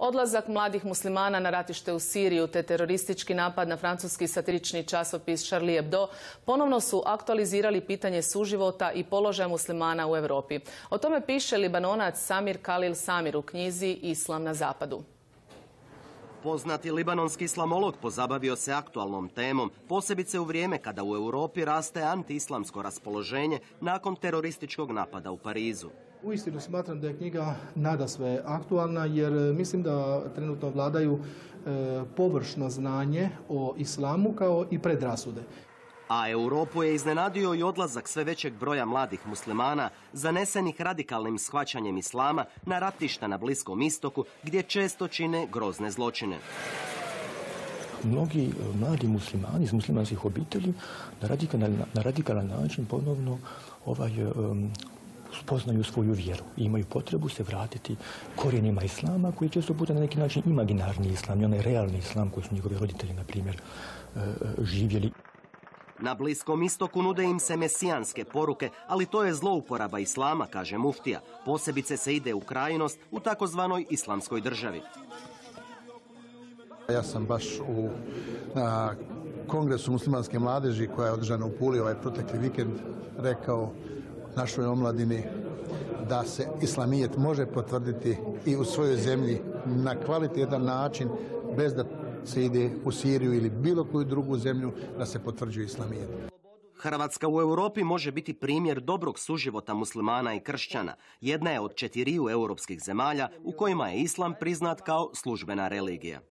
Odlazak mladih muslimana na ratište u Siriju te teroristički napad na francuski satirični časopis Charlie Hebdo ponovno su aktualizirali pitanje suživota i položaja muslimana u Europi. O tome piše Libanonac Samir Khalil Samir u knjizi Islam na zapadu. Poznati libanonski islamolog pozabavio se aktualnom temom, posebice u vrijeme kada u Europi raste antiislamsko raspoloženje nakon terorističkog napada u Parizu. Uistinu smatram da je knjiga nadasve aktualna jer mislim da trenutno vladaju površno znanje o islamu kao i predrasude. A Europu je iznenadio i odlazak sve većeg broja mladih muslimana zanesenih radikalnim shvaćanjem islama na ratišta na Bliskom istoku gdje često čine grozne zločine. Mnogi mladi muslimani iz muslimanskih obitelji na radikalan način ponovno spoznaju svoju vjeru i imaju potrebu se vratiti korijenima islama koji često puta na neki način imaginarni islam i onaj realni islam koji su njihovi roditelji, na primjer, živjeli. Na Bliskom istoku nude im se mesijanske poruke, ali to je zlouporaba islama, kaže muftija. Posebice se ide u krajnost u takozvanoj islamskoj državi. Ja sam baš na kongresu muslimanske mladeži koja je održana u Puli ovaj protekli vikend rekao našoj omladini da se islamijet može potvrditi i u svojoj zemlji na kvalitetan način bez da se ide u Siriju ili bilo koju drugu zemlju da se potvrđuje islamijet. Hrvatska u Europi može biti primjer dobrog suživota muslimana i kršćana. Jedna je od 4 europskih zemalja u kojima je islam priznat kao službena religija.